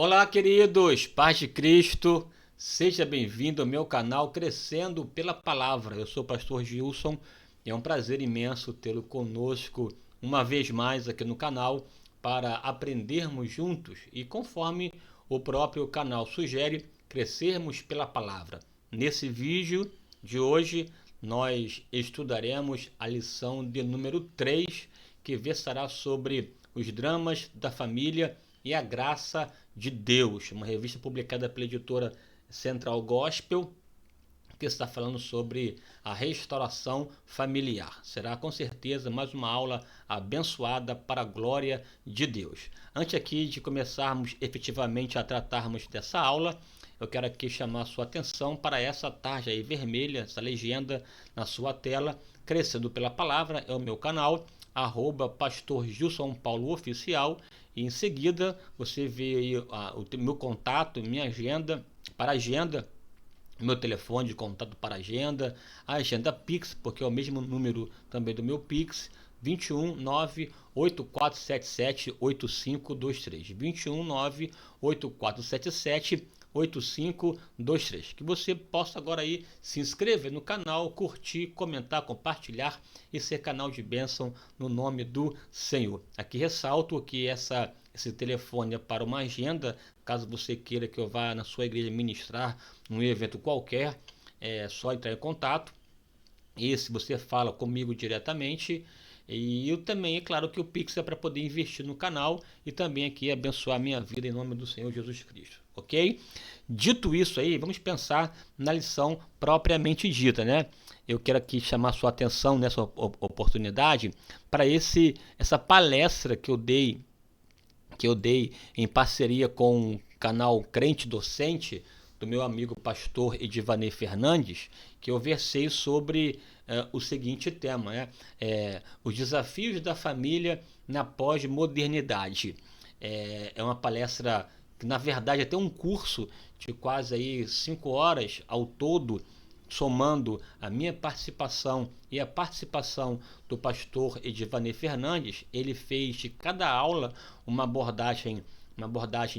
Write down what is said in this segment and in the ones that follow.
Olá, queridos, paz de Cristo, seja bem-vindo ao meu canal Crescendo pela Palavra. Eu sou o pastor Gilson e é um prazer imenso tê-lo conosco uma vez mais aqui no canal para aprendermos juntos e, conforme o próprio canal sugere, crescermos pela palavra. Nesse vídeo de hoje, nós estudaremos a lição de número 3, que versará sobre os dramas da família e a graça de Deus, uma revista publicada pela editora Central Gospel, que está falando sobre a restauração familiar. Será com certeza mais uma aula abençoada para a glória de Deus. Antes aqui de começarmos efetivamente a tratarmos dessa aula, eu quero aqui chamar a sua atenção para essa tarja aí vermelha, essa legenda na sua tela. Crescendo pela Palavra é o meu canal, @pastor Gilson Paulo Oficial, e em seguida você vê aí o meu contato, minha agenda, para agenda, meu telefone de contato para agenda, a agenda Pix, porque é o mesmo número também do meu Pix, 21 98477 8523, 21 98477 8523. Que você possa agora aí se inscrever no canal, curtir, comentar, compartilhar e ser canal de bênção no nome do Senhor. Aqui ressalto que esse telefone é para uma agenda, caso você queira que eu vá na sua igreja ministrar num evento qualquer, é só entrar em contato. E se você fala comigo diretamente, e eu também, é claro que o Pix é para poder investir no canal e também aqui abençoar a minha vida em nome do Senhor Jesus Cristo, ok? Dito isso aí, vamos pensar na lição propriamente dita, né? Eu quero aqui chamar sua atenção nessa oportunidade para essa palestra que eu dei em parceria com o canal Crente Docente, do meu amigo pastor Edivanei Fernandes, que eu versei sobre o seguinte tema, né? Os desafios da família na pós-modernidade. É uma palestra que, na verdade, é até um curso de quase aí 5 horas ao todo, somando a minha participação e a participação do pastor Edivanei Fernandes. Ele fez de cada aula uma abordagem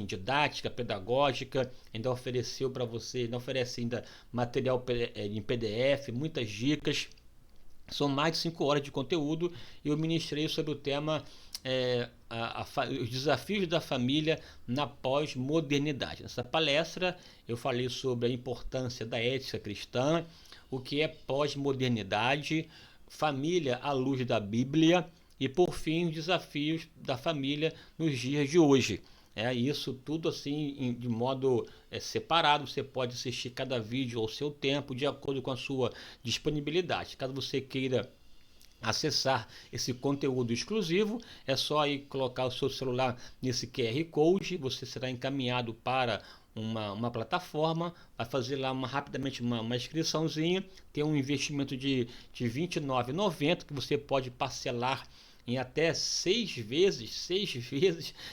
didática, pedagógica, ainda ofereceu para você, ainda oferece ainda material em PDF, muitas dicas. São mais de 5 horas de conteúdo e eu ministrei sobre o tema os desafios da família na pós-modernidade. Nessa palestra eu falei sobre a importância da ética cristã, o que é pós-modernidade, família à luz da Bíblia e, por fim, os desafios da família nos dias de hoje. Isso tudo assim de modo separado. Você pode assistir cada vídeo ao seu tempo, de acordo com a sua disponibilidade. Caso você queira acessar esse conteúdo exclusivo, é só aí colocar o seu celular nesse QR Code, você será encaminhado para uma plataforma, vai fazer lá rapidamente uma inscriçãozinha, tem um investimento de R$ 29,90 que você pode parcelar em até 6 vezes de R$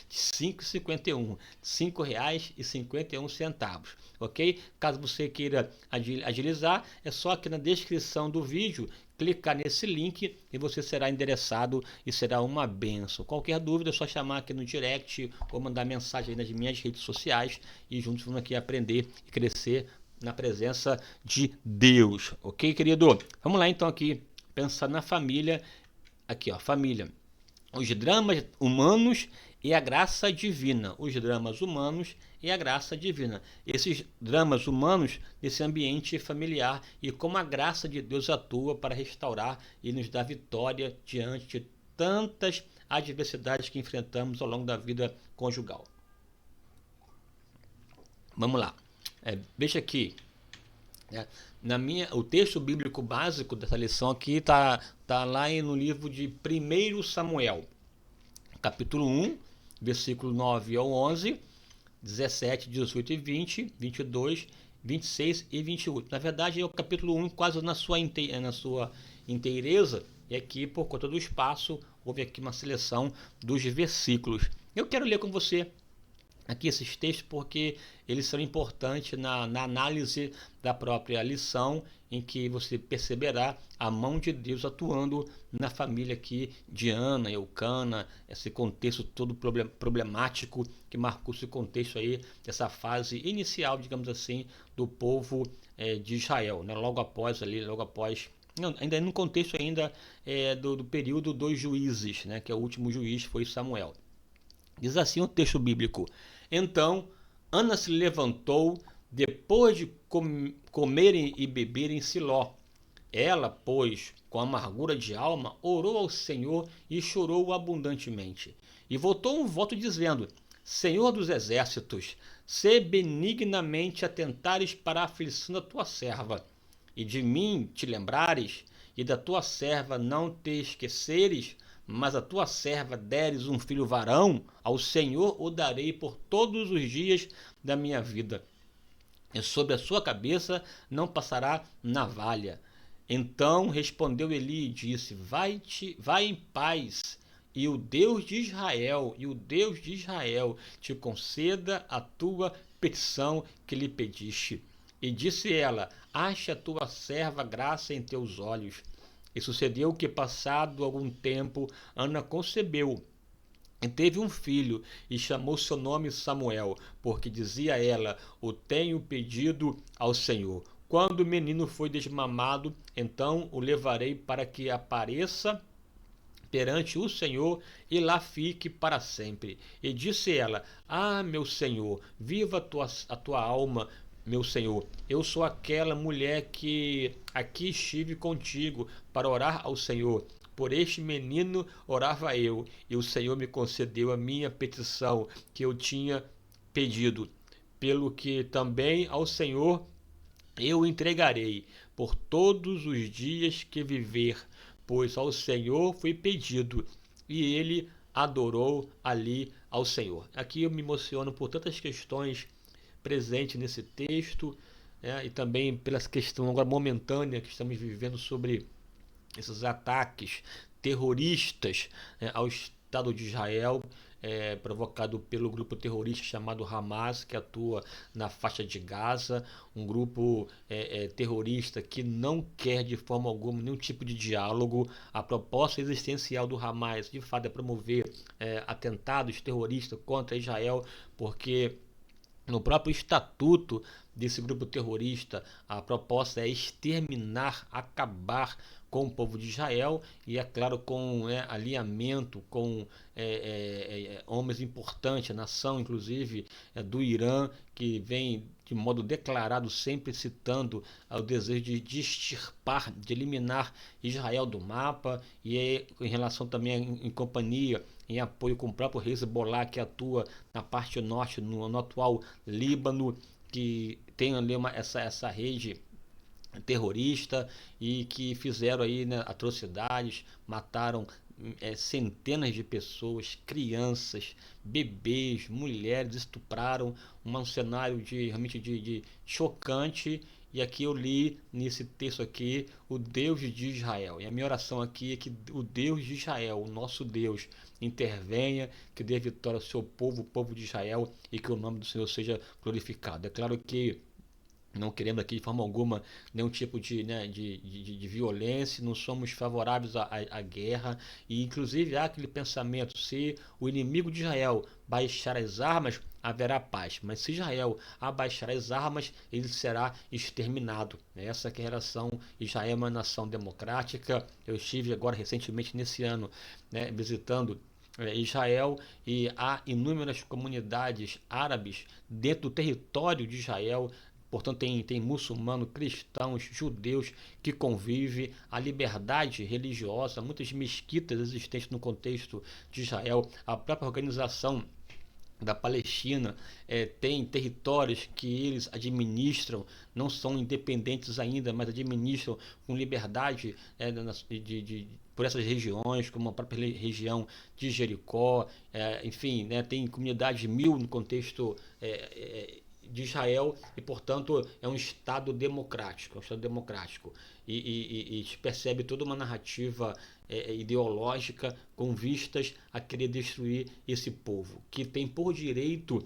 5,51, R$ 5,51, ok? Caso você queira agilizar, é só aqui na descrição do vídeo clicar nesse link e você será endereçado e será uma benção. Qualquer dúvida é só chamar aqui no direct ou mandar mensagem aí nas minhas redes sociais e juntos vamos aqui aprender e crescer na presença de Deus, ok, querido? Vamos lá então aqui pensar na família. Aqui, ó, família. Os dramas humanos e a graça divina. Os dramas humanos e a graça divina. Esses dramas humanos nesse ambiente familiar e como a graça de Deus atua para restaurar e nos dar vitória diante de tantas adversidades que enfrentamos ao longo da vida conjugal. Vamos lá. Veja aqui. O texto bíblico básico dessa lição aqui está lá no livro de 1 Samuel, capítulo 1, versículo 9 ao 11, 17, 18 e 20, 22, 26 e 28. Na verdade, é o capítulo 1 quase na sua inteireza, e aqui, por conta do espaço, houve aqui uma seleção dos versículos. Eu quero ler com você aqui esses textos porque eles são importantes na análise da própria lição, em que você perceberá a mão de Deus atuando na família aqui de Ana, Eucana, esse contexto todo problemático que marcou esse contexto aí, essa fase inicial, digamos assim, do povo de Israel, né? Logo após não, ainda no contexto ainda do período dos juízes, né? Que é o último juiz foi Samuel. Diz assim o texto bíblico: Então Ana se levantou depois de comerem e beberem em Siló. Ela, pois, com amargura de alma, orou ao Senhor e chorou abundantemente. E voltou um voto dizendo: Senhor dos exércitos, se benignamente atentares para a aflição da tua serva, e de mim te lembrares, e da tua serva não te esqueceres, mas a tua serva deres um filho varão, ao Senhor o darei por todos os dias da minha vida, e sobre a sua cabeça não passará navalha. Então respondeu Eli e disse: vai em paz, e o Deus de Israel te conceda a tua petição que lhe pediste. E disse ela: ache a tua serva graça em teus olhos. E sucedeu que, passado algum tempo, Ana concebeu e teve um filho, e chamou seu nome Samuel, porque dizia ela: o tenho pedido ao Senhor. Quando o menino foi desmamado, então o levarei para que apareça perante o Senhor e lá fique para sempre. E disse ela: Ah, meu Senhor, viva a tua alma, meu Senhor. Eu sou aquela mulher que aqui estive contigo para orar ao Senhor. Por este menino orava eu, e o Senhor me concedeu a minha petição que eu tinha pedido. Pelo que também ao Senhor eu entregarei por todos os dias que viver, pois ao Senhor foi pedido, e ele adorou ali ao Senhor. Aqui eu me emociono por tantas questões presentes nesse texto, né, e também pela questão agora momentânea que estamos vivendo sobre esses ataques terroristas, né, ao Estado de Israel, provocado pelo grupo terrorista chamado Hamas, que atua na faixa de Gaza, um grupo terrorista que não quer de forma alguma nenhum tipo de diálogo. A proposta existencial do Hamas, de fato, é promover atentados terroristas contra Israel, porque no próprio estatuto desse grupo terrorista, a proposta é exterminar, acabar com o povo de Israel e, é claro, com alinhamento com homens importantes, a nação, inclusive, do Irã, que vem de modo declarado sempre citando o desejo de extirpar, de eliminar Israel do mapa, e em relação também em companhia, em apoio com o próprio Hezbollah, que atua na parte norte, no atual Líbano, que tem ali essa rede terrorista e que fizeram aí, né, atrocidades, mataram centenas de pessoas, crianças, bebês, mulheres, estupraram, um cenário realmente de chocante. E aqui eu li nesse texto aqui o Deus de Israel. E a minha oração aqui é que o Deus de Israel, o nosso Deus, intervenha, que dê vitória ao seu povo, o povo de Israel, e que o nome do Senhor seja glorificado. É claro que não querendo aqui de forma alguma nenhum tipo de violência, não somos favoráveis à guerra, e inclusive há aquele pensamento: se o inimigo de Israel baixar as armas, haverá paz, mas se Israel abaixar as armas, ele será exterminado. Essa que é a relação. Israel é uma nação democrática. Eu estive agora recentemente nesse ano, né, visitando Israel, e há inúmeras comunidades árabes dentro do território de Israel. Portanto, tem muçulmanos, cristãos, judeus que convivem, a liberdade religiosa, muitas mesquitas existentes no contexto de Israel, a própria organização da Palestina tem territórios que eles administram, não são independentes ainda, mas administram com liberdade por essas regiões, como a própria região de Jericó, enfim, né, tem comunidades mil no contexto de Israel, e portanto é um Estado democrático, e se percebe toda uma narrativa ideológica com vistas a querer destruir esse povo, que tem por direito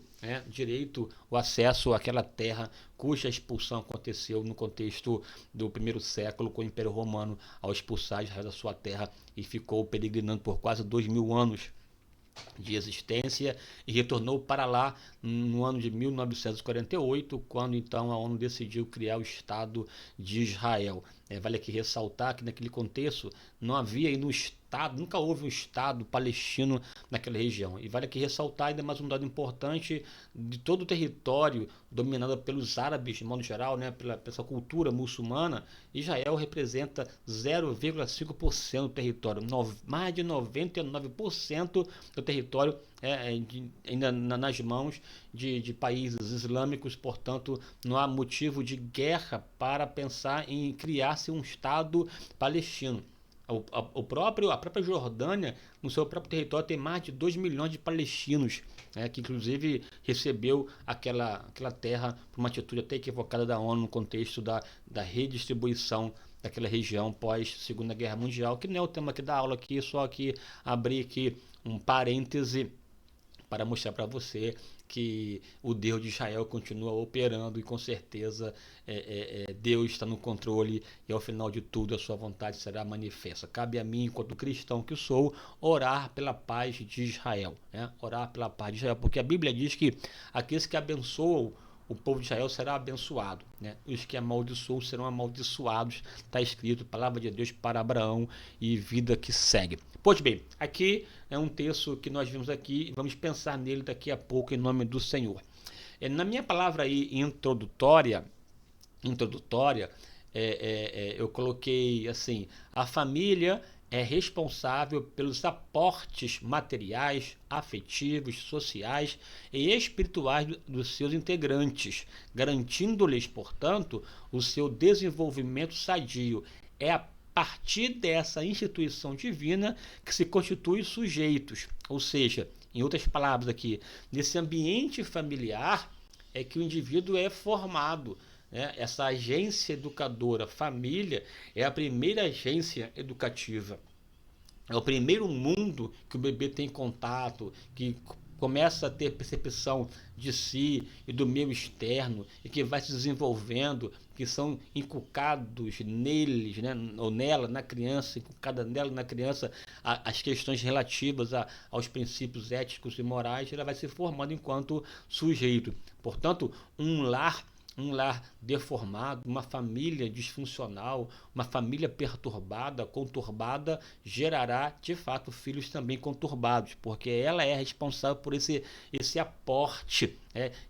o acesso àquela terra cuja expulsão aconteceu no contexto do primeiro século, com o Império Romano ao expulsar Israel da sua terra e ficou peregrinando por quase 2000 anos de existência e retornou para lá no ano de 1948, quando então a ONU decidiu criar o Estado de Israel. Vale aqui ressaltar que naquele contexto não havia aí no Estado, nunca houve um Estado palestino naquela região. E vale aqui ressaltar ainda mais um dado importante de todo o território dominado pelos árabes, de modo geral, pela essa cultura muçulmana. Israel representa 0,5% do território, mais de 99% do território ainda nas mãos de países islâmicos. Portanto, não há motivo de guerra para pensar em criar-se um Estado palestino. A própria Jordânia, no seu próprio território, tem mais de 2 milhões de palestinos, que inclusive recebeu aquela terra por uma atitude até equivocada da ONU no contexto da redistribuição daquela região pós Segunda Guerra Mundial, que não é o tema aqui da aula, aqui, só aqui abrir aqui um parêntese para mostrar para você que o Deus de Israel continua operando e com certeza Deus está no controle e ao final de tudo a sua vontade será manifesta. Cabe a mim, enquanto cristão que sou, orar pela paz de Israel, orar pela paz de Israel, porque a Bíblia diz que aqueles que abençoam o povo de Israel será abençoado, Os que amaldiçoam serão amaldiçoados, está escrito, palavra de Deus para Abraão e vida que segue. Pois bem, aqui é um texto que nós vimos aqui e vamos pensar nele daqui a pouco em nome do Senhor. Na minha palavra aí introdutória, eu coloquei assim: a família é responsável pelos aportes materiais, afetivos, sociais e espirituais dos seus integrantes, garantindo-lhes, portanto, o seu desenvolvimento sadio. É a partir dessa instituição divina que se constituem sujeitos, ou seja, em outras palavras aqui, nesse ambiente familiar é que o indivíduo é formado. Essa agência educadora, família, é a primeira agência educativa. É o primeiro mundo que o bebê tem contato, que começa a ter percepção de si e do meio externo e que vai se desenvolvendo, que são inculcados neles, ou nela, na criança, inculcada nela, na criança, as questões relativas aos princípios éticos e morais. Ela vai se formando enquanto sujeito. Portanto, um lar deformado, uma família disfuncional, uma família perturbada, conturbada, gerará de fato filhos também conturbados, porque ela é responsável por esse aporte,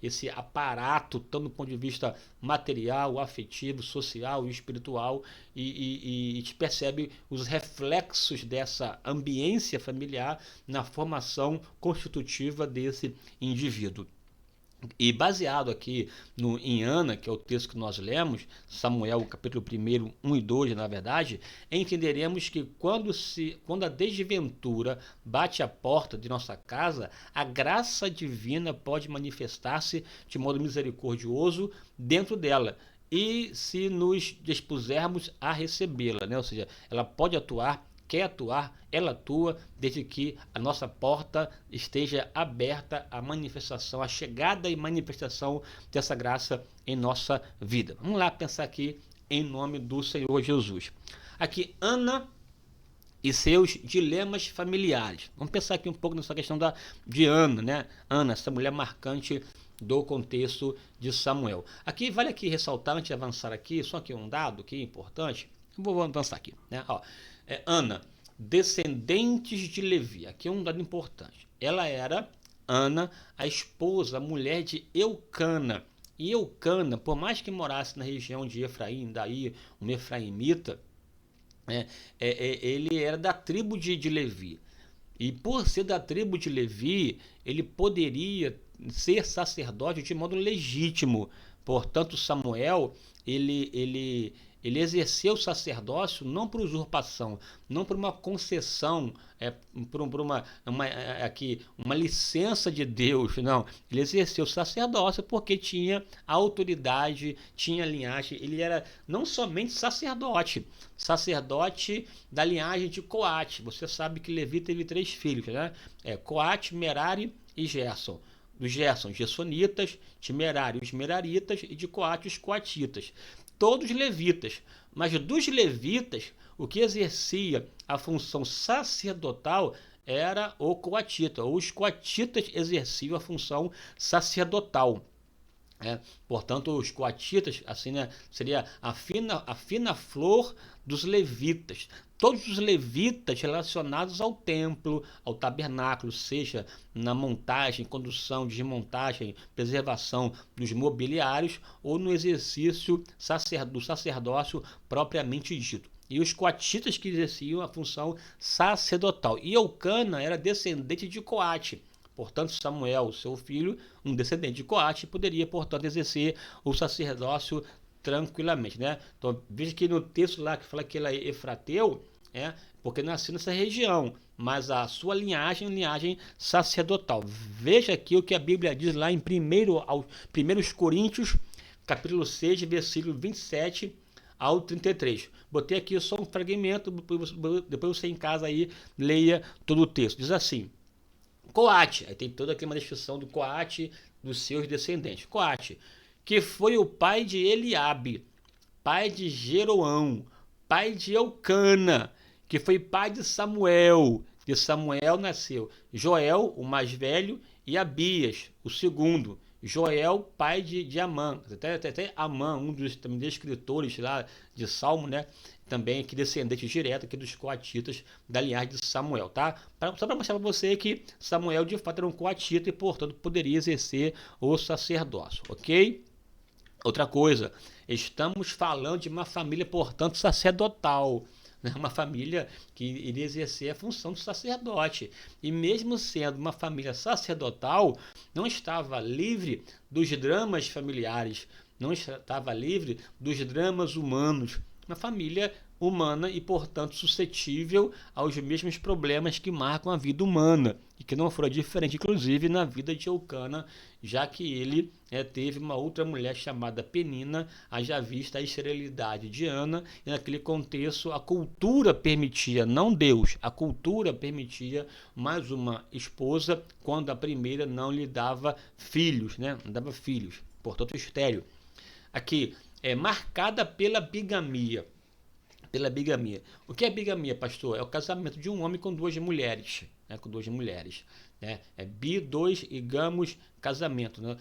esse aparato, tanto do ponto de vista material, afetivo, social e espiritual, e te percebe os reflexos dessa ambiência familiar na formação constitutiva desse indivíduo. E baseado aqui em Ana, que é o texto que nós lemos, Samuel, capítulo 1, 1 e 2, na verdade, entenderemos que quando a desventura bate à porta de nossa casa, a graça divina pode manifestar-se de modo misericordioso dentro dela. E se nos dispusermos a recebê-la, ou seja, ela pode atuar, quer atuar, ela atua, desde que a nossa porta esteja aberta à manifestação, à chegada e manifestação dessa graça em nossa vida. Vamos lá pensar aqui em nome do Senhor Jesus. Aqui, Ana e seus dilemas familiares. Vamos pensar aqui um pouco nessa questão de Ana, Ana, essa mulher marcante do contexto de Samuel. Aqui, vale aqui ressaltar, antes de avançar aqui, só aqui um dado que é importante. Vou avançar aqui, Ana, descendentes de Levi. Aqui é um dado importante. Ela era, Ana, a esposa, a mulher de Eucana. E Eucana, por mais que morasse na região de Efraim, daí um efraimita, ele era da tribo de Levi. E por ser da tribo de Levi, ele poderia ser sacerdote de modo legítimo. Portanto, Samuel, ele ele exerceu o sacerdócio não por usurpação, não por uma concessão, por uma licença de Deus, não. Ele exerceu o sacerdócio porque tinha autoridade, tinha linhagem, ele era não somente sacerdote da linhagem de Coate. Você sabe que Levi teve 3 filhos, né? Coate, Merari e Gerson. Dos Gerson, Gersonitas, de Merari, os Meraritas, e de Coate, os Coatitas. Todos levitas. Mas dos levitas, o que exercia a função sacerdotal era o coatita. Os coatitas exerciam a função sacerdotal. Portanto, os coatitas, assim, né, seria a fina flor dos levitas. Todos os levitas relacionados ao templo, ao tabernáculo, seja na montagem, condução, desmontagem, preservação dos mobiliários ou no exercício do sacerdócio propriamente dito. E os coatitas que exerciam a função sacerdotal. E Eucana era descendente de Coate. Portanto, Samuel, seu filho, um descendente de Coate, poderia, portanto, exercer o sacerdócio tranquilamente, né? Então, veja que no texto lá que fala que ele é efrateu, porque nasceu nessa região, mas a sua linhagem sacerdotal. Veja aqui o que a Bíblia diz lá em 1 Coríntios, capítulo 6, versículo 27 ao 33. Botei aqui só um fragmento, depois você em casa aí leia todo o texto. Diz assim: Coate, aí tem toda aqui uma descrição do Coate, dos seus descendentes. Coate, que foi o pai de Eliabe, pai de Jeroão, pai de Eucana, que foi pai de Samuel. De Samuel nasceu Joel, o mais velho, e Abias, o segundo. Joel, pai de Amã, até Amã, um dos também escritores lá de Salmo, né? Também aqui descendente direto aqui dos coatitas da linhagem de Samuel, tá? Só para mostrar para você que Samuel de fato era um coatita e, portanto, poderia exercer o sacerdócio, ok? Outra coisa, estamos falando de uma família, portanto, sacerdotal, né? Uma família que iria exercer a função do sacerdote. E mesmo sendo uma família sacerdotal, não estava livre dos dramas familiares, não estava livre dos dramas humanos. Uma família humana e, portanto, suscetível aos mesmos problemas que marcam a vida humana e que não foram diferente, inclusive, na vida de Eucana, já que ele teve uma outra mulher chamada Penina, haja vista a esterilidade de Ana, e naquele contexto a cultura permitia, não Deus, a cultura permitia mais uma esposa quando a primeira não lhe dava filhos, né? Não dava filhos, portanto estéril. Aqui, marcada pela bigamia. O que é bigamia, pastor? É o casamento de um homem com 2 mulheres. Bi, 2 e gamos, casamento. Né?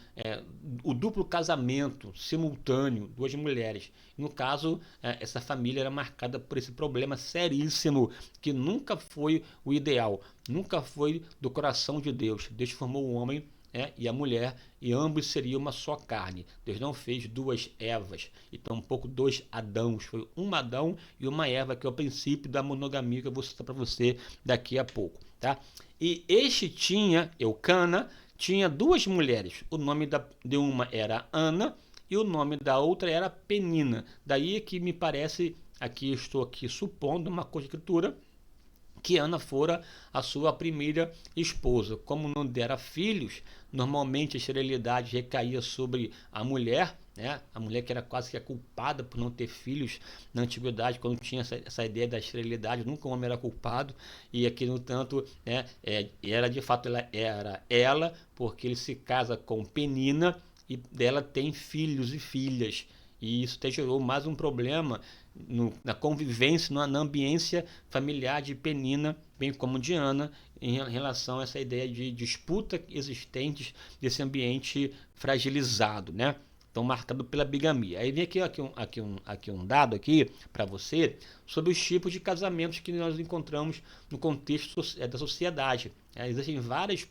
O duplo casamento simultâneo, 2 mulheres. No caso, essa família era marcada por esse problema seríssimo, que nunca foi o ideal, nunca foi do coração de Deus. Deus formou o homem e a mulher, e ambos seriam uma só carne. Deus não fez 2 Evas, e tampouco 2 Adãos. Foi um Adão e uma Eva, que é o princípio da monogamia, que eu vou citar para você daqui a pouco. Tá? E Eucana, tinha 2 mulheres. O nome de uma era Ana e o nome da outra era Penina. Daí que me parece, estou aqui supondo uma conjectura, que Ana fora a sua primeira esposa. Como não dera filhos, normalmente a esterilidade recaía sobre a mulher, né? A mulher que era quase que a culpada por não ter filhos na antiguidade, quando tinha essa ideia da esterilidade, nunca o homem era culpado, e aqui, no tanto, era de fato ela, porque ele se casa com Penina e dela tem filhos e filhas. E isso até gerou mais um problema na convivência, na ambiência familiar de Penina, bem como de Ana, em relação a essa ideia de disputa existentes desse ambiente fragilizado, né? Então, marcado pela bigamia. Aí vem aqui um dado aqui para você sobre os tipos de casamentos que nós encontramos no contexto da sociedade. Existem vários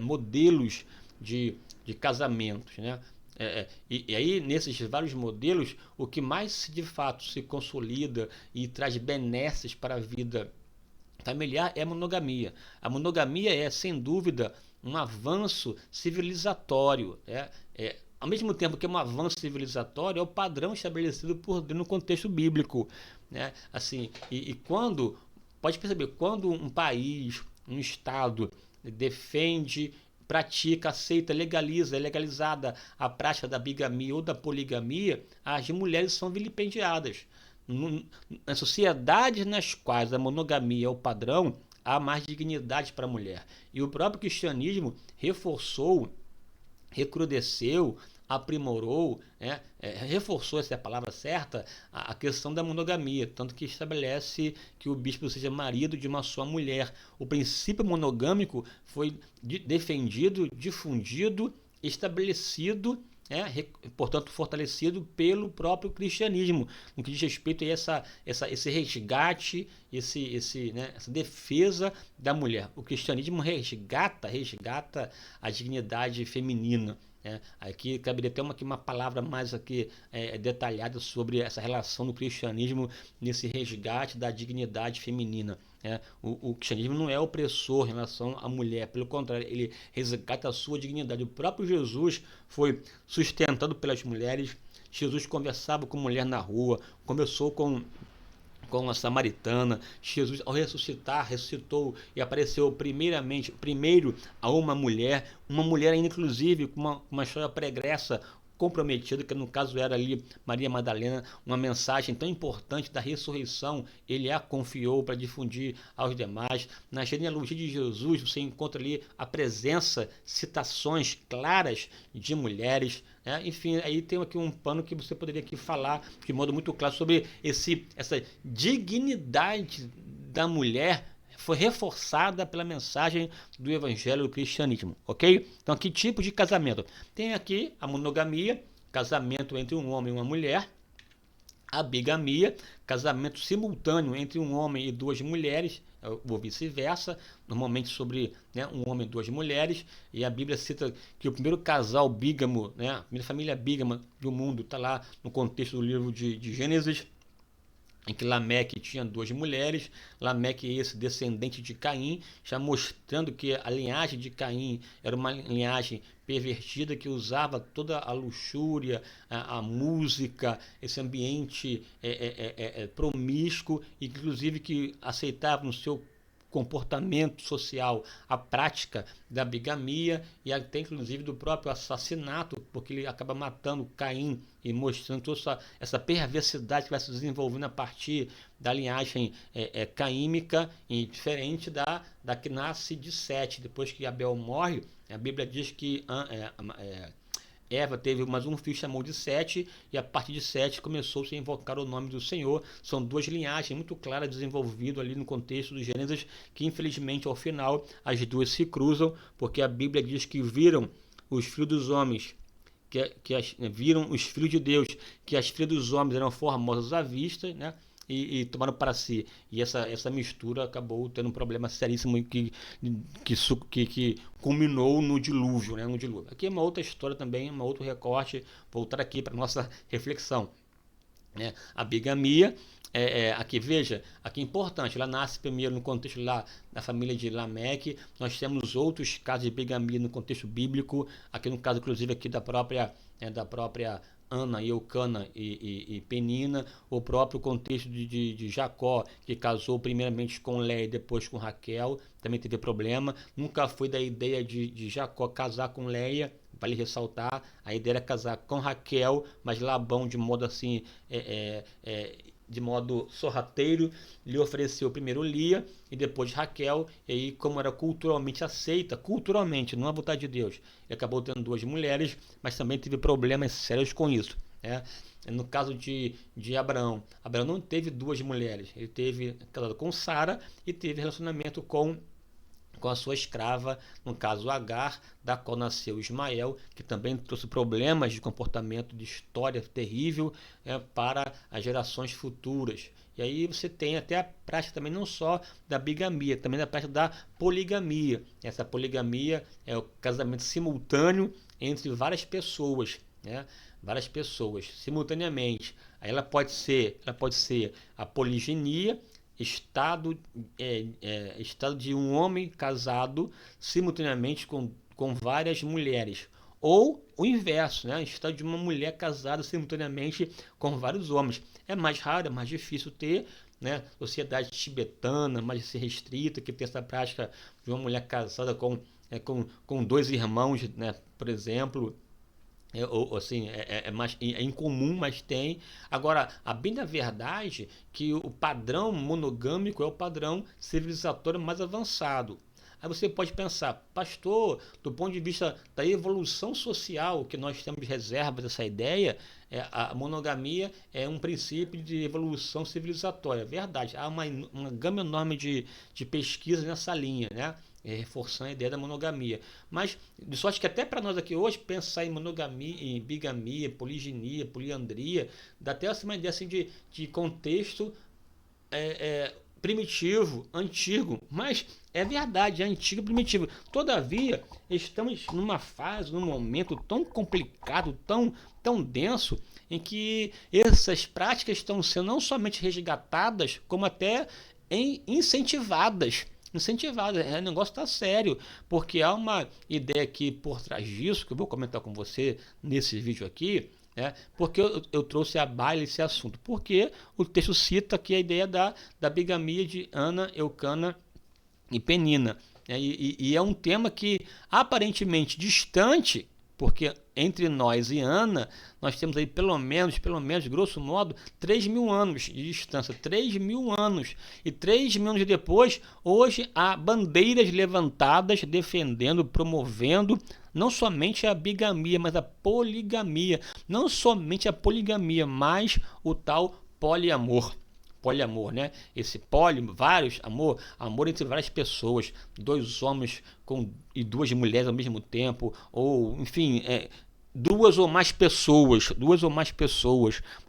modelos de casamentos, né? E aí, nesses vários modelos, o que mais de fato se consolida e traz benesses para a vida familiar é a monogamia. A monogamia é, sem dúvida, um avanço civilizatório. ao mesmo tempo que é um avanço civilizatório, é o padrão estabelecido por Deus no contexto bíblico, né? Assim, quando, pode perceber, quando um país, um estado defende, pratica, aceita, legaliza, é legalizada a prática da bigamia ou da poligamia, as mulheres são vilipendiadas. Nas sociedades nas quais a monogamia é o padrão, há mais dignidade para a mulher. E o próprio cristianismo reforçou, recrudesceu, aprimorou, reforçou, essa é a palavra certa, a questão da monogamia, tanto que estabelece que o bispo seja marido de uma só mulher. O princípio monogâmico foi defendido, difundido, estabelecido, portanto fortalecido pelo próprio cristianismo, no que diz respeito a esse resgate, essa defesa da mulher. O cristianismo resgata a dignidade feminina. Aqui caberia até uma palavra mais aqui, detalhada sobre essa relação do cristianismo nesse resgate da dignidade feminina. O cristianismo não é opressor em relação à mulher, pelo contrário, ele resgata a sua dignidade. O próprio Jesus foi sustentado pelas mulheres. Jesus conversava com mulher na rua, conversou com a samaritana. Jesus, ao ressuscitar, ressuscitou e apareceu primeiro a uma mulher ainda inclusive com uma história pregressa, comprometida, que no caso era ali Maria Madalena. Uma mensagem tão importante da ressurreição ele a confiou para difundir aos demais. Na genealogia de Jesus você encontra ali a presença, citações claras de mulheres. Enfim, aí tem aqui um pano que você poderia aqui falar de modo muito claro sobre essa dignidade da mulher, foi reforçada pela mensagem do evangelho do cristianismo, ok? Então, que tipo de casamento? Tem aqui a monogamia, casamento entre um homem e uma mulher. A bigamia, casamento simultâneo entre um homem e duas mulheres, ou vice-versa, normalmente sobre um homem e duas mulheres. E a Bíblia cita que o primeiro casal bígamo, a primeira família bígama do mundo, está lá no contexto do livro de Gênesis, em que Lameque tinha duas mulheres. Lameque é esse descendente de Caim, já mostrando que a linhagem de Caim era uma linhagem pervertida, que usava toda a luxúria, a música, esse ambiente promíscuo, inclusive que aceitava no seu comportamento social a prática da bigamia e até inclusive do próprio assassinato, porque ele acaba matando Caim e mostrando toda essa perversidade que vai se desenvolvendo a partir da linhagem caímica, e diferente da que nasce de Sete. Depois que Abel morre, a Bíblia diz que Eva teve mais um filho chamado de Sete, e a partir de Sete começou-se a invocar o nome do Senhor. São duas linhagens muito claras desenvolvidas ali no contexto do Gênesis, que infelizmente ao final as duas se cruzam, porque a Bíblia diz que viram os filhos dos homens, viram os filhos de Deus, que as filhas dos homens eram formosas à vista, e tomaram para si. E essa mistura acabou tendo um problema seríssimo que culminou no dilúvio, no dilúvio. Aqui é uma outra história também, um outro recorte, voltar aqui para nossa reflexão. A bigamia, aqui veja, aqui é importante, ela nasce primeiro no contexto lá da família de Lameque. Nós temos outros casos de bigamia no contexto bíblico, aqui no caso inclusive aqui da própria Ana, Eucana e Penina. O próprio contexto de Jacó, que casou primeiramente com Léia e depois com Raquel, também teve problema. Nunca foi da ideia de Jacó casar com Léia, vale ressaltar, a ideia era casar com Raquel, mas Labão, de modo assim, de modo sorrateiro, lhe ofereceu primeiro Lia e depois Raquel, e aí, como era culturalmente aceita, culturalmente, não a vontade de Deus, ele acabou tendo duas mulheres, mas também teve problemas sérios com isso. No caso de Abraão não teve duas mulheres, ele teve casado com Sara e teve relacionamento com a sua escrava, no caso Agar, da qual nasceu Ismael, que também trouxe problemas de comportamento, de história terrível para as gerações futuras. E aí você tem até a prática também não só da bigamia, também da prática da poligamia. Essa poligamia é o casamento simultâneo entre várias pessoas, várias pessoas simultaneamente. Aí ela pode ser a poligenia, estado de um homem casado simultaneamente com várias mulheres, ou o inverso, né? A história de uma mulher casada simultaneamente com vários homens. É mais raro, é mais difícil ter, né? Sociedade tibetana, mais restrita, que tem essa prática de uma mulher casada com dois irmãos, né? Por exemplo. Ou, assim, é incomum, mas tem. Agora, a bem da verdade que o padrão monogâmico é o padrão civilizatório mais avançado. Aí você pode pensar, pastor, do ponto de vista da evolução social, que nós temos de reserva dessa ideia, a monogamia é um princípio de evolução civilizatória. É verdade, há uma gama enorme de pesquisas nessa linha, né? Reforçando a ideia da monogamia. Mas, de sorte que até para nós aqui hoje, pensar em monogamia, em bigamia, poliginia, poliandria, dá até uma ideia assim, de contexto primitivo, antigo, mas é verdade, é antigo e primitivo. Todavia, estamos numa fase, num momento tão complicado, tão denso, em que essas práticas estão sendo não somente resgatadas, como até incentivadas. O negócio está sério, porque há uma ideia aqui por trás disso, que eu vou comentar com você nesse vídeo aqui, porque eu trouxe à baila esse assunto? Porque o texto cita aqui a ideia da bigamia de Ana, Eucana e Penina. E é um tema que aparentemente distante, porque entre nós e Ana, nós temos aí pelo menos, grosso modo, 3.000 anos de distância. 3.000 anos. E 3.000 anos depois, hoje há bandeiras levantadas defendendo, promovendo não somente a bigamia, mas a poligamia. Não somente a poligamia, mas o tal poliamor. Poliamor, né? Esse vários, amor entre várias pessoas, dois homens e duas mulheres ao mesmo tempo, ou, enfim, duas ou mais pessoas,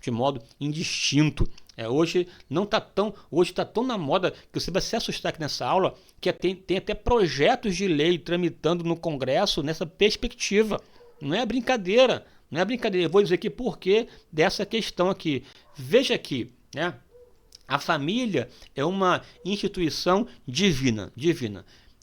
de modo indistinto. Hoje está tão na moda que você vai se assustar aqui nessa aula que tem até projetos de lei tramitando no Congresso nessa perspectiva. Não é brincadeira, Eu vou dizer aqui por que dessa questão aqui. Veja aqui, né? A família é uma instituição divina.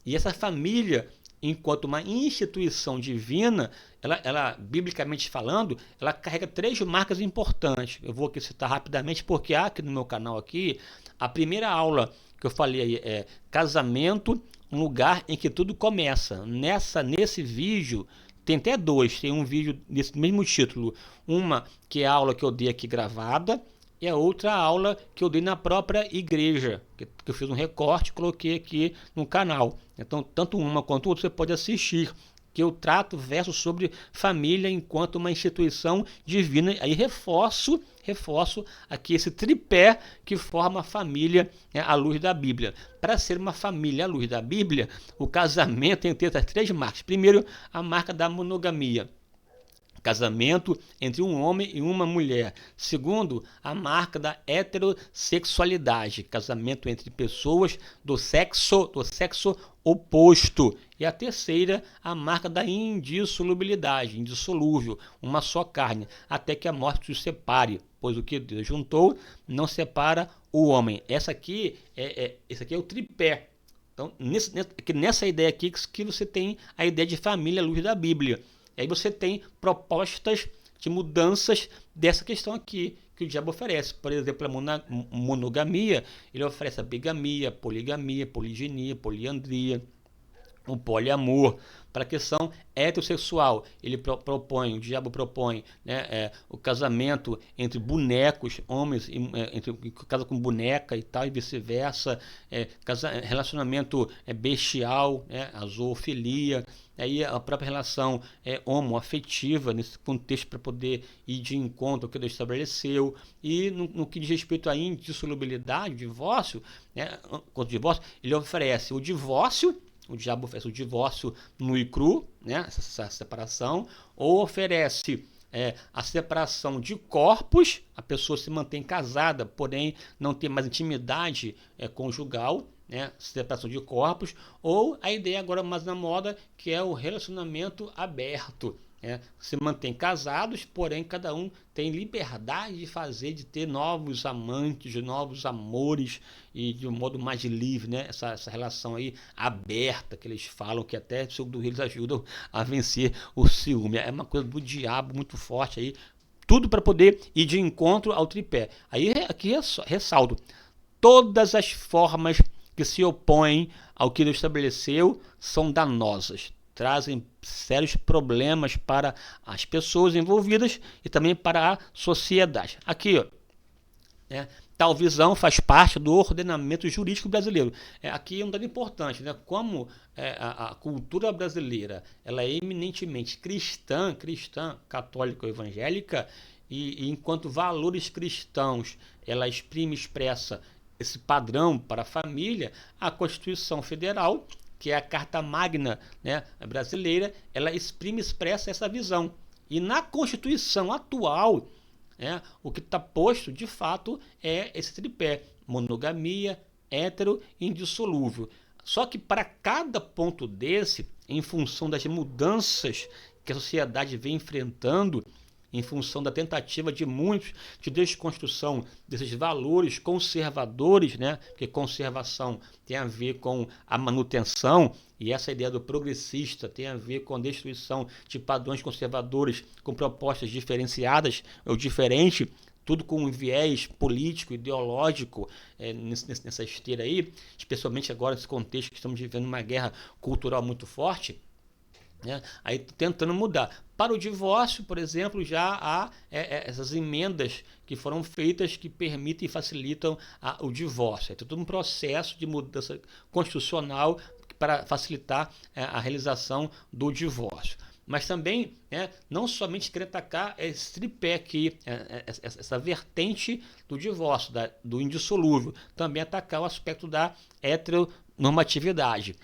E essa família, enquanto uma instituição divina, ela, biblicamente falando, ela carrega 3 marcas importantes. Eu vou aqui citar rapidamente, porque há aqui no meu canal aqui, a primeira aula que eu falei aí é casamento, um lugar em que tudo começa. Nesse vídeo, tem até 2, tem um vídeo desse mesmo título. Uma que é a aula que eu dei aqui gravada, e a outra aula que eu dei na própria igreja, que eu fiz um recorte e coloquei aqui no canal. Então, tanto uma quanto outra você pode assistir, que eu verso sobre família enquanto uma instituição divina. Aí reforço aqui esse tripé que forma a família, à luz da Bíblia. Para ser uma família à luz da Bíblia, o casamento tem que ter essas 3 marcas. Primeiro, a marca da monogamia. Casamento entre um homem e uma mulher. Segundo, a marca da heterossexualidade, casamento entre pessoas do sexo oposto. E a terceira, a marca da indissolubilidade, indissolúvel, uma só carne, até que a morte os separe, pois o que Deus juntou não separa o homem. Esse aqui é o tripé. Então, nessa ideia aqui que você tem a ideia de família à luz da Bíblia. E aí você tem propostas de mudanças dessa questão aqui que o diabo oferece. Por exemplo, a monogamia, ele oferece a bigamia, poligamia, poliginia, poliandria, o poliamor. Para a questão heterossexual, o diabo propõe, né, o casamento entre bonecos, homens, casa com boneca e tal, e vice-versa, relacionamento bestial, né, a zoofilia, aí a própria relação homoafetiva, nesse contexto, para poder ir de encontro ao que Deus estabeleceu. E no que diz respeito à indissolubilidade, divórcio, né, quanto ao divórcio, ele oferece o divórcio. O diabo oferece o divórcio nu e cru, né, essa separação, ou oferece a separação de corpos, a pessoa se mantém casada, porém não tem mais intimidade conjugal, né, separação de corpos, ou a ideia agora mais na moda, que é o relacionamento aberto. se mantêm casados, porém cada um tem liberdade de fazer, de ter novos amantes, de novos amores e de um modo mais livre, né? Essa relação aí aberta que eles falam, que até segundo eles ajudam a vencer o ciúme. É uma coisa do diabo muito forte aí, tudo para poder ir de encontro ao tripé. Aí aqui ressalto, todas as formas que se opõem ao que Deus estabeleceu são danosas, trazem sérios problemas para as pessoas envolvidas e também para a sociedade. Aqui, ó, tal visão faz parte do ordenamento jurídico brasileiro. Aqui é um dado importante, né? Como a cultura brasileira ela é eminentemente cristã, católica ou evangélica, e enquanto valores cristãos ela expressa esse padrão para a família, a Constituição Federal, que é a Carta Magna, né, brasileira, ela expressa essa visão. E na Constituição atual, o que está posto, de fato, é esse tripé: monogamia, hétero e indissolúvel. Só que para cada ponto desse, em função das mudanças que a sociedade vem enfrentando, em função da tentativa de muitos de desconstrução desses valores conservadores, né? Porque conservação tem a ver com a manutenção, e essa ideia do progressista tem a ver com a destruição de padrões conservadores com propostas diferenciadas ou diferentes, tudo com um viés político, ideológico, nessa esteira aí, especialmente agora nesse contexto que estamos vivendo uma guerra cultural muito forte. Aí tentando mudar. Para o divórcio, por exemplo, já há essas emendas que foram feitas que permitem e facilitam o divórcio. É todo um processo de mudança constitucional para facilitar a realização do divórcio. Mas também, não somente querer atacar esse tripé aqui, essa vertente do divórcio, do indissolúvel, também atacar o aspecto da heteronormatividade.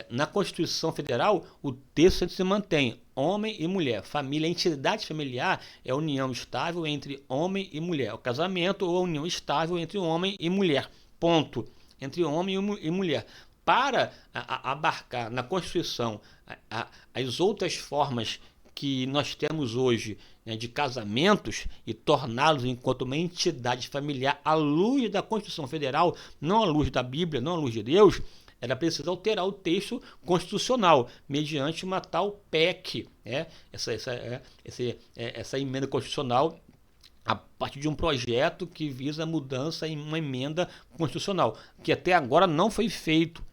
Na Constituição Federal, o texto se mantém: homem e mulher. Família, entidade familiar é a união estável entre homem e mulher. O casamento ou a união estável entre homem e mulher. Ponto. Entre homem e mulher. Para abarcar na Constituição as outras formas que nós temos hoje, de casamentos, e torná-los enquanto uma entidade familiar à luz da Constituição Federal, não à luz da Bíblia, não à luz de Deus, era preciso alterar o texto constitucional mediante uma tal PEC, essa emenda constitucional, a partir de um projeto que visa a mudança em uma emenda constitucional, que até agora não foi feito.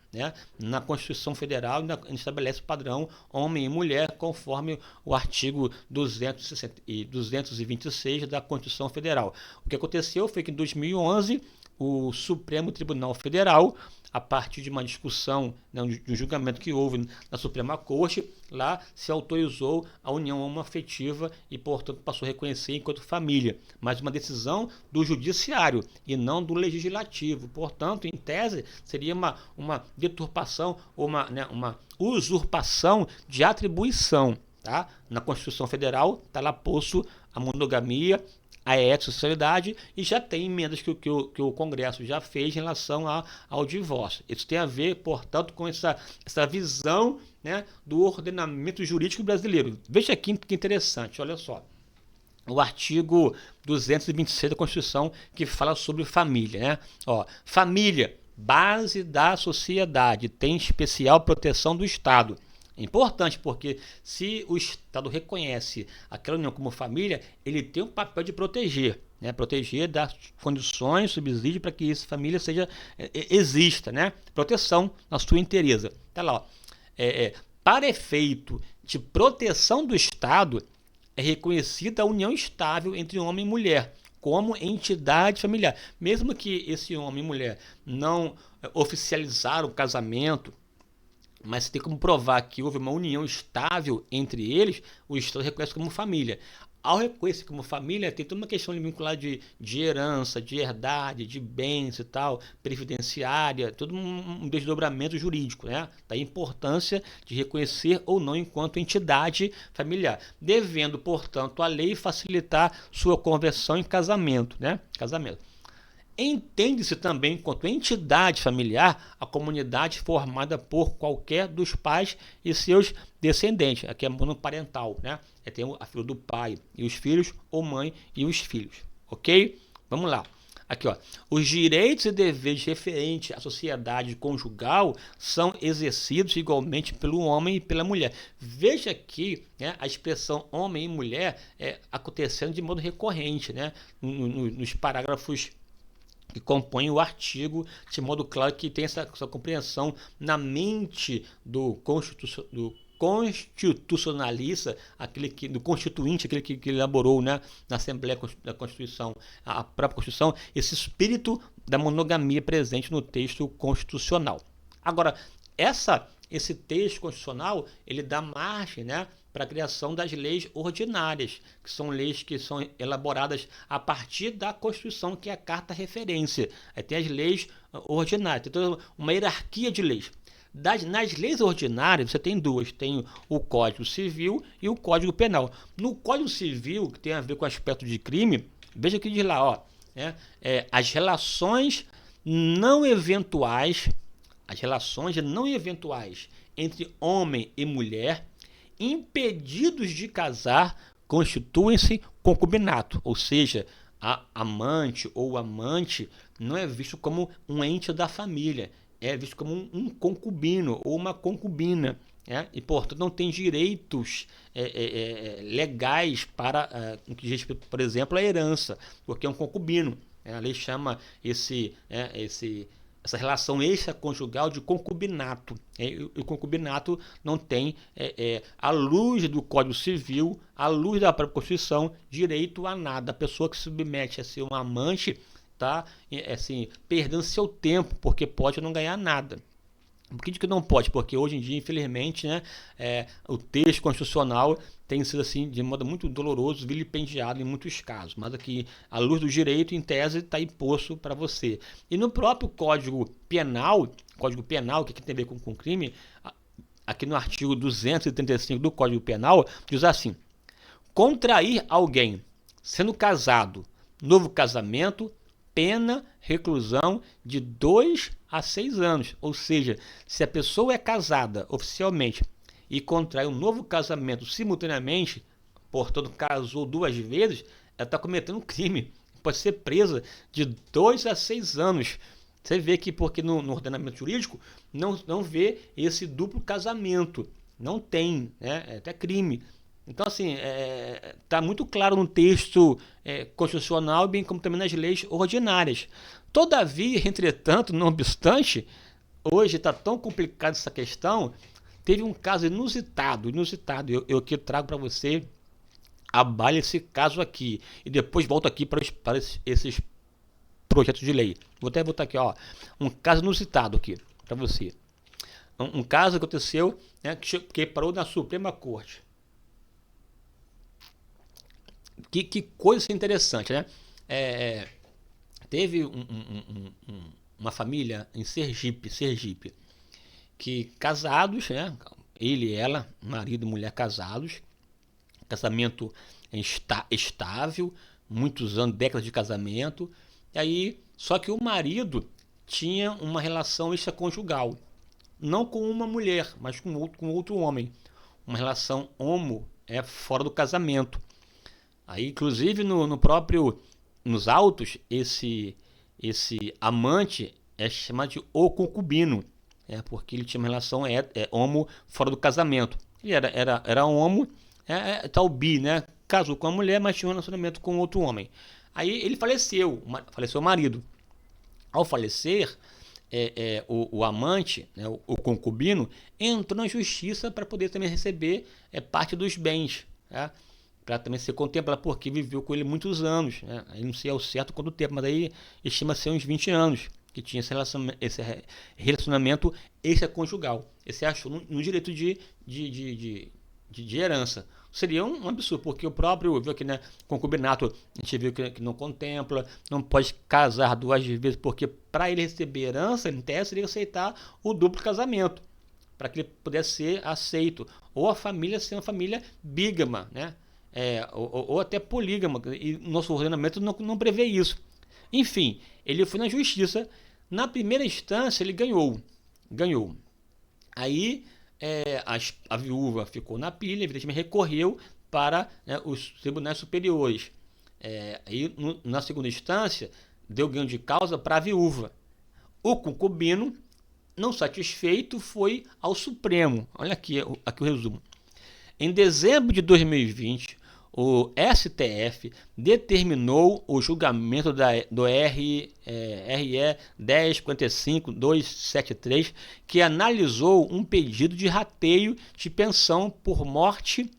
Na Constituição Federal estabelece o padrão homem e mulher, conforme o artigo 226 da Constituição Federal. O que aconteceu foi que em 2011 o Supremo Tribunal Federal, a partir de uma discussão, de um julgamento que houve na Suprema Corte, lá se autorizou a união homoafetiva e, portanto, passou a reconhecer enquanto família. Mas uma decisão do judiciário e não do legislativo. Portanto, em tese, seria uma deturpação ou uma usurpação de atribuição. Tá? Na Constituição Federal está lá posto a monogamia, a heterossexualidade, e já tem emendas que o Congresso já fez em relação ao divórcio. Isso tem a ver, portanto, com essa visão, do ordenamento jurídico brasileiro. Veja aqui que interessante, olha só. O artigo 226 da Constituição, que fala sobre família. Família, base da sociedade, tem especial proteção do Estado. É importante porque se o Estado reconhece aquela união como família, ele tem um papel de proteger, proteger das condições, subsídio para que essa família exista, proteção na sua inteireza. Tá lá, para efeito de proteção do Estado, é reconhecida a união estável entre homem e mulher como entidade familiar. Mesmo que esse homem e mulher não oficializaram o casamento, mas tem como provar que houve uma união estável entre eles, o Estado reconhece como família. Ao reconhecer como família, tem toda uma questão vinculada de herança, de herdade, de bens e tal, previdenciária, todo um desdobramento jurídico, Daí a importância de reconhecer ou não enquanto entidade familiar, devendo, portanto, a lei facilitar sua conversão em casamento, Casamento. Entende-se também, enquanto entidade familiar, a comunidade formada por qualquer dos pais e seus descendentes. Aqui é monoparental, né? Tem a figura do pai e os filhos, ou mãe e os filhos, ok? Vamos lá. Aqui, ó. Os direitos e deveres referentes à sociedade conjugal são exercidos igualmente pelo homem e pela mulher. Veja aqui, né, a expressão homem e mulher acontecendo de modo recorrente, né, nos parágrafos que compõem o artigo, de modo claro que tem essa compreensão na mente do constitucionalista, do constituinte, aquele que elaborou, né, na Assembleia da Constituição, a própria Constituição, esse espírito da monogamia presente no texto constitucional. Agora, esse texto constitucional, ele dá margem, né, para a criação das leis ordinárias, que são leis que são elaboradas a partir da Constituição, que é a carta referência. Aí tem as leis ordinárias, tem toda uma hierarquia de leis. Nas leis ordinárias, você tem duas, tem o Código Civil e o Código Penal. No Código Civil, que tem a ver com o aspecto de crime, veja que diz lá, ó, as relações não eventuais entre homem e mulher impedidos de casar constituem-se concubinato, ou seja, a amante ou o amante não é visto como um ente da família, é visto como um concubino ou uma concubina, e portanto não tem direitos legais para o que diz respeito, por exemplo, à herança, porque é um concubino. A lei chama essa relação extraconjugal de concubinato. O concubinato não tem, à luz do Código Civil, à luz da própria Constituição, direito a nada. A pessoa que se submete a ser um amante está assim, perdendo seu tempo, porque pode não ganhar nada. Por que não pode? Porque hoje em dia, infelizmente, né, o texto constitucional tem sido assim, de modo muito doloroso, vilipendiado em muitos casos. Mas aqui, à luz do direito, em tese, está imposto para você. E no próprio Código Penal, que aqui tem a ver com crime, aqui no artigo 235 do Código Penal, diz assim: contrair alguém sendo casado, novo casamento, pena reclusão de 2 a 6 anos. Ou seja, se a pessoa é casada oficialmente e contrai um novo casamento simultaneamente, portanto casou 2 vezes, ela está cometendo um crime. Pode ser presa de 2 a 6 anos. Você vê que porque no ordenamento jurídico não vê esse duplo casamento. Não tem, né? É até crime. Então, assim, está muito claro no texto constitucional, bem como também nas leis ordinárias. Todavia, entretanto, não obstante, hoje está tão complicada essa questão, teve um caso inusitado. Eu aqui trago para você, abale esse caso aqui, e depois volto aqui para esses projetos de lei. Vou até botar aqui, ó, um caso inusitado aqui para você. Um caso que aconteceu, né, que parou na Suprema Corte. Que coisa interessante, né? Teve uma família em Sergipe, que casados, né? Ele e ela, marido e mulher casados, casamento estável, muitos anos, décadas de casamento, e aí, só que o marido tinha uma relação extraconjugal, não com uma mulher, mas com outro homem, uma relação fora do casamento. Aí, inclusive, nos autos, esse amante é chamado de o concubino, porque ele tinha uma relação homo fora do casamento. Ele era homo, tal bi, né? Casou com a mulher, mas tinha um relacionamento com outro homem. Aí ele faleceu o marido. Ao falecer, o amante, né, o concubino, entrou na justiça para poder também receber parte dos bens, tá? Para também ser contemplado, porque viveu com ele muitos anos, né? Aí não sei ao certo quanto tempo, mas aí estima-se uns 20 anos que tinha esse relacionamento extraconjugal. Esse achou no direito de herança. Seria um absurdo, porque o próprio, viu aqui, né, concubinato, a gente viu que não contempla, não pode casar 2 vezes, porque para ele receber herança, em tese, seria aceitar o duplo casamento, para que ele pudesse ser aceito. Ou a família ser uma família bígama, né? Ou até polígama, e nosso ordenamento não prevê isso. Enfim, ele foi na justiça. Na primeira instância, ele ganhou. Aí a viúva ficou na pilha, evidentemente recorreu para, né, os tribunais superiores. Aí, na segunda instância, deu ganho de causa para a viúva. O concubino, não satisfeito, foi ao Supremo. Olha aqui o resumo. Em dezembro de 2020, o STF determinou o julgamento do RE 10.55.273, que analisou um pedido de rateio de pensão por morte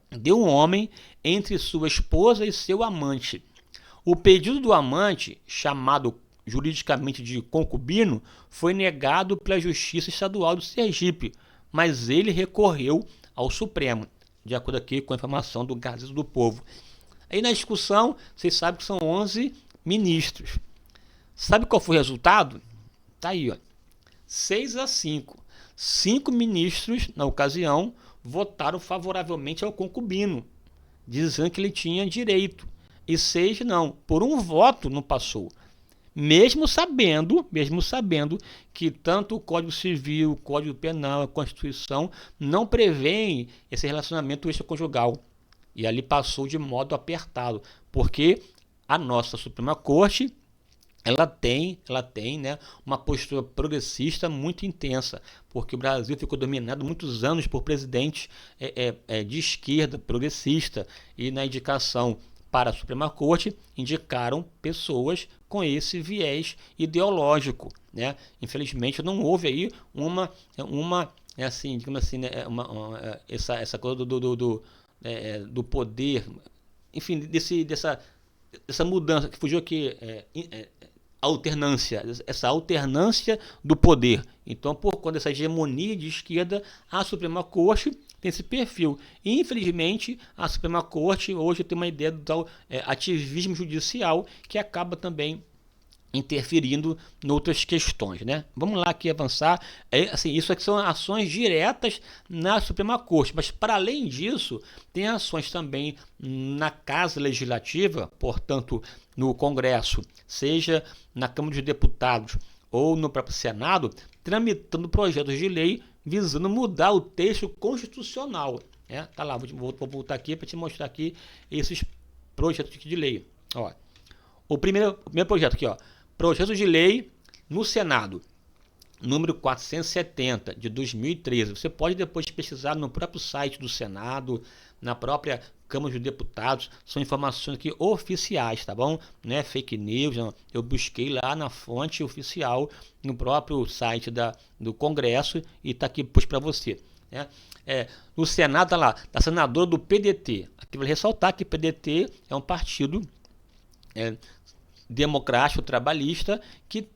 de um homem entre sua esposa e seu amante. O pedido do amante, chamado juridicamente de concubino, foi negado pela Justiça Estadual do Sergipe, mas ele recorreu ao Supremo, de acordo aqui com a informação do Gazeta do Povo. Aí na discussão, vocês sabem que são 11 ministros. Sabe qual foi o resultado? Tá aí, ó. 6-5. 5 ministros, na ocasião, votaram favoravelmente ao concubino, dizendo que ele tinha direito. E 6 não. Por um voto não passou. Mesmo sabendo que tanto o Código Civil, o Código Penal, a Constituição não prevêem esse relacionamento extraconjugal. E ali passou de modo apertado, porque a nossa Suprema Corte ela tem, né, uma postura progressista muito intensa, porque o Brasil ficou dominado muitos anos por presidentes de esquerda, progressista, e na indicação para a Suprema Corte indicaram pessoas com esse viés ideológico, né? Infelizmente não houve aí uma assim, digamos assim, né, essa coisa do poder, enfim, dessa mudança que fugiu aqui, essa alternância do poder. Então, por conta dessa hegemonia de esquerda, a Suprema Corte tem esse perfil. E, infelizmente, a Suprema Corte hoje tem uma ideia do ativismo judicial que acaba também interferindo em outras questões, né? Vamos lá aqui avançar. Assim, isso aqui são ações diretas na Suprema Corte, mas para além disso, tem ações também na Casa Legislativa, portanto, no Congresso, seja na Câmara dos Deputados ou no próprio Senado, tramitando projetos de lei visando mudar o texto constitucional. Tá lá, vou voltar aqui para te mostrar aqui esses projetos de lei. Ó, o primeiro projeto aqui, ó, projeto de lei no Senado, número 470, de 2013. Você pode depois pesquisar no próprio site do Senado, na própria Câmara dos Deputados, são informações aqui oficiais, tá bom? Não é fake news, não. Eu busquei lá na fonte oficial, no próprio site do Congresso, e tá aqui pus para você. No Senado, tá lá, da senadora do PDT. Aqui vale ressaltar que PDT é um partido democrático trabalhista que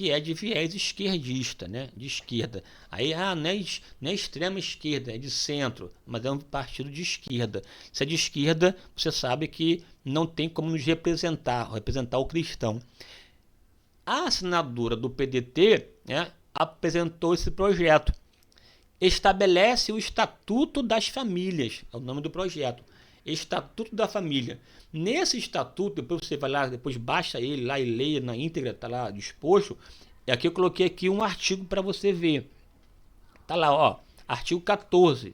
é de viés esquerdista, né? De esquerda. Aí não é extrema esquerda, é de centro, mas é um partido de esquerda. Se é de esquerda, você sabe que não tem como nos representar o cristão. A senadora do PDT, né, apresentou esse projeto. Estabelece o Estatuto das Famílias, é o nome do projeto. Estatuto da Família. Nesse estatuto, depois você vai lá, depois baixa ele lá e leia na íntegra, está lá disposto. Aqui eu coloquei aqui um artigo para você ver. Está lá, ó, artigo 14.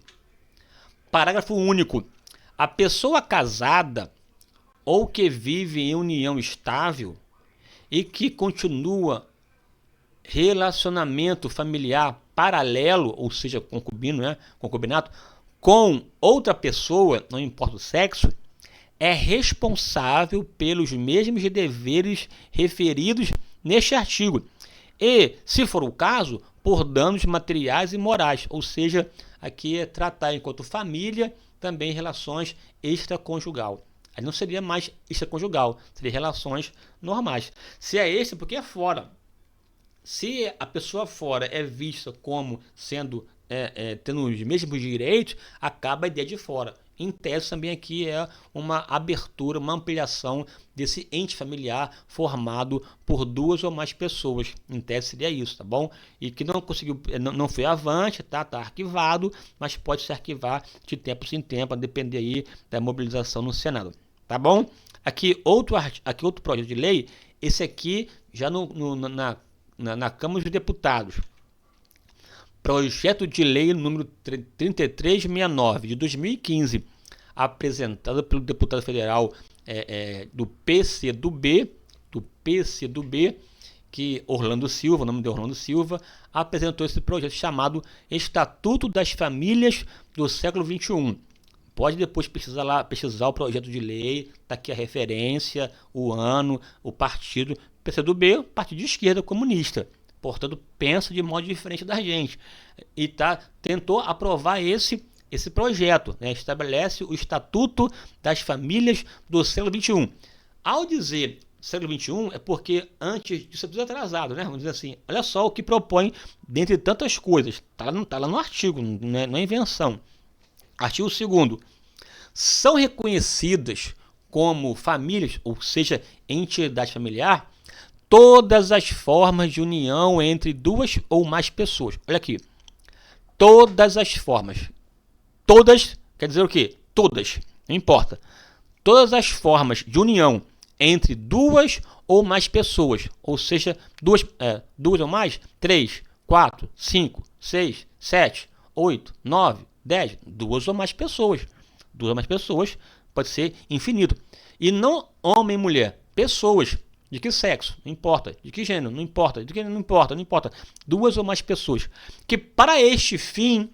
Parágrafo único. A pessoa casada ou que vive em união estável e que continua relacionamento familiar paralelo, ou seja, concubino, né, concubinato, com outra pessoa, não importa o sexo, é responsável pelos mesmos deveres referidos neste artigo e, se for o caso, por danos materiais e morais, ou seja, aqui é tratar enquanto família também relações extraconjugal. Aí não seria mais extraconjugal, seria relações normais. Se é extra, porque é fora. Se a pessoa fora é vista como sendo tendo os mesmos direitos, acaba a ideia de fora. Em tese também aqui é uma abertura, uma ampliação desse ente familiar formado por duas ou mais pessoas. Em tese seria isso, tá bom? E que não conseguiu, não foi avante, tá arquivado, mas pode se arquivar de tempo em tempo, a depender aí da mobilização no Senado. tá bom? Aqui outro projeto de lei, esse aqui já na Câmara dos Deputados. Projeto de lei número 3369 de 2015, apresentado pelo deputado federal do PCdoB, que Orlando Silva, o nome de Orlando Silva, apresentou esse projeto chamado Estatuto das Famílias do Século XXI. Pode depois pesquisar o projeto de lei, está aqui a referência, o ano, o partido. PCdoB, partido de esquerda comunista. Portanto, pensa de modo diferente da gente. E tentou aprovar esse projeto, né? Estabelece o Estatuto das Famílias do Século XXI. Ao dizer século XXI, é porque antes disso é tudo atrasado, né? Vamos dizer assim, olha só o que propõe, dentre tantas coisas. Está lá no artigo, não é invenção. Artigo 2º. São reconhecidas como famílias, ou seja, entidade familiar, todas as formas de união entre duas ou mais pessoas. Olha aqui. Todas as formas. Todas, quer dizer o quê? Todas, não importa. Todas as formas de união entre duas ou mais pessoas. Ou seja, duas ou mais, 3, 4, 5, 6, 7, 8, 9, 10. Duas ou mais pessoas. Duas ou mais pessoas pode ser infinito. E não homem e mulher. Pessoas. De que sexo? Não importa. De que gênero? Não importa. De que não importa? Não importa. Duas ou mais pessoas que para este fim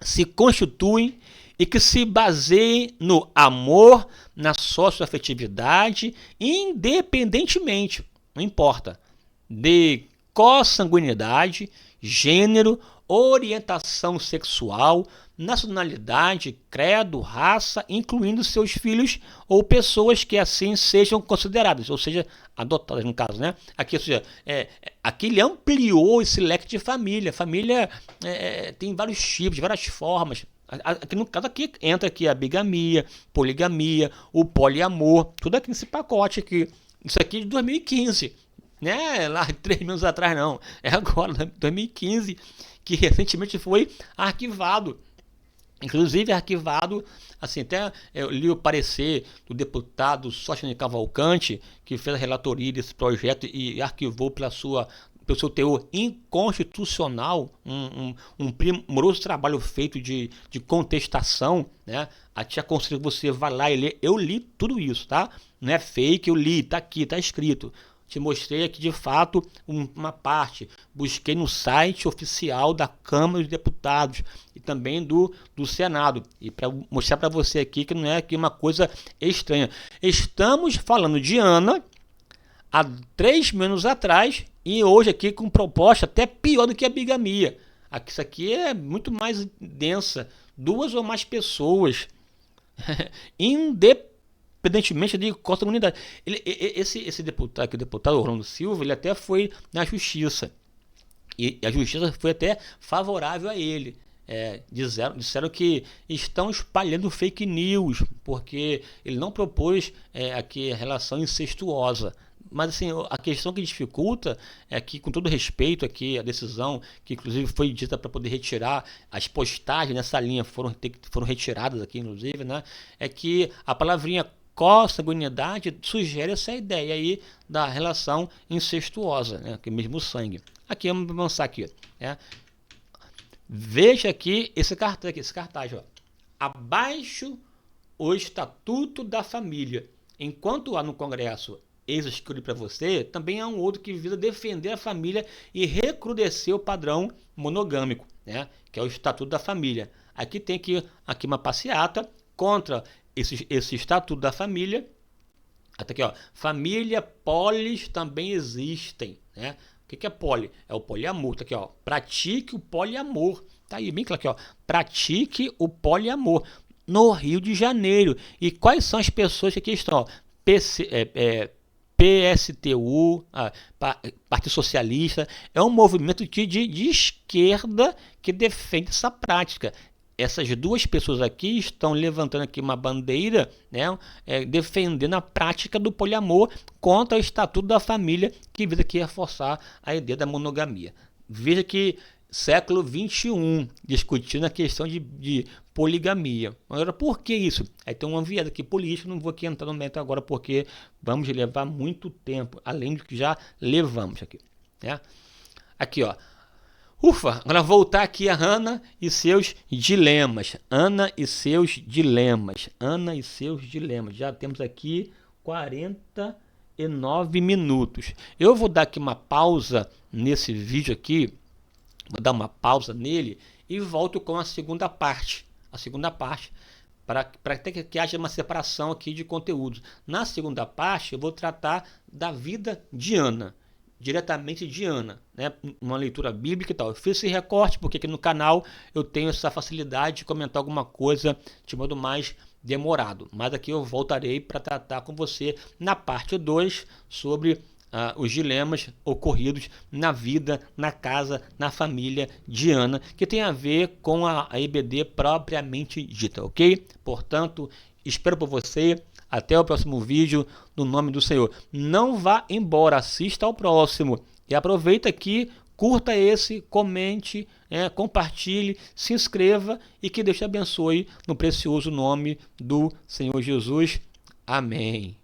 se constituem e que se baseiem no amor, na socioafetividade, independentemente, não importa, de consanguinidade, gênero, orientação sexual, nacionalidade, credo, raça, incluindo seus filhos ou pessoas que assim sejam consideradas, ou seja, adotadas no caso, né? Aqui, ou seja, aqui ele ampliou esse leque de família. Família tem vários tipos, várias formas. Aqui, no caso aqui entra aqui a bigamia, poligamia, o poliamor, tudo aqui nesse pacote aqui. Isso aqui é de 2015, né? Lá 3 anos atrás não, é agora, 2015, que recentemente foi arquivado. Inclusive arquivado, assim, até eu li o parecer do deputado Sóstenes Cavalcante, que fez a relatoria desse projeto e arquivou pelo seu teor inconstitucional, um primoroso trabalho feito de contestação, né? Te aconselho que você vá lá e lê. Eu li tudo isso, tá? Não é fake, eu li, tá aqui, tá escrito. Te mostrei aqui de fato uma parte. Busquei no site oficial da Câmara dos Deputados e também do Senado. E para mostrar para você aqui que não é aqui uma coisa estranha. Estamos falando de Ana há 3 anos atrás e hoje aqui com proposta até pior do que a bigamia. Isso aqui é muito mais densa. 2 ou mais pessoas. Independentemente de qual comunidade. Esse deputado, o deputado Orlando Silva, ele até foi na justiça. E a justiça foi até favorável a ele. Disseram que estão espalhando fake news, porque ele não propôs aqui a relação incestuosa. Mas assim, a questão que dificulta é que, com todo respeito aqui, a decisão que inclusive foi dita para poder retirar, as postagens nessa linha foram retiradas aqui, inclusive, né? É que a palavrinha consanguinidade sugere essa ideia aí da relação incestuosa, né? Que é mesmo sangue. Aqui, vamos avançar aqui. Veja aqui esse cartaz, ó. Abaixo o Estatuto da Família. Enquanto há no Congresso esse que eu li para você, também há um outro que visa defender a família e recrudescer o padrão monogâmico, né? Que é o Estatuto da Família. Aqui tem aqui uma passeata contra esse Estatuto da Família. Até aqui, ó, família polis também existem, né? O que é poli? É o poliamor. Tá aqui, ó, pratique o poliamor. Tá aí, bem claro aqui, ó, pratique o poliamor no Rio de Janeiro. E quais são as pessoas que aqui estão? Ó, PSTU, Partido Socialista, é um movimento de esquerda que defende essa prática. Essas duas pessoas aqui estão levantando aqui uma bandeira, né, defendendo a prática do poliamor contra o Estatuto da Família, que visa aqui reforçar a ideia da monogamia. Veja que século XXI, discutindo a questão de poligamia. Agora, por que isso? Aí tem uma viés aqui política, não vou aqui entrar no mérito agora, porque vamos levar muito tempo, além do que já levamos aqui. Né? Aqui, ó. Ufa, agora voltar aqui a Ana e seus dilemas. Ana e seus dilemas. Ana e seus dilemas. Já temos aqui 49 minutos. Eu vou dar aqui uma pausa nesse vídeo aqui. Vou dar uma pausa nele e volto com a segunda parte. A segunda parte, para que haja uma separação aqui de conteúdos. Na segunda parte, eu vou tratar da vida de Ana. Diretamente de Ana, né? Uma leitura bíblica e tal. Eu fiz esse recorte porque aqui no canal eu tenho essa facilidade de comentar alguma coisa de modo mais demorado. Mas aqui eu voltarei para tratar com você na parte 2 sobre os dilemas ocorridos na vida, na casa, na família de Ana, que tem a ver com a EBD propriamente dita, ok? Portanto, espero por você. Até o próximo vídeo, no nome do Senhor. Não vá embora, assista ao próximo. E aproveita aqui, curta esse, comente, compartilhe, se inscreva e que Deus te abençoe no precioso nome do Senhor Jesus. Amém.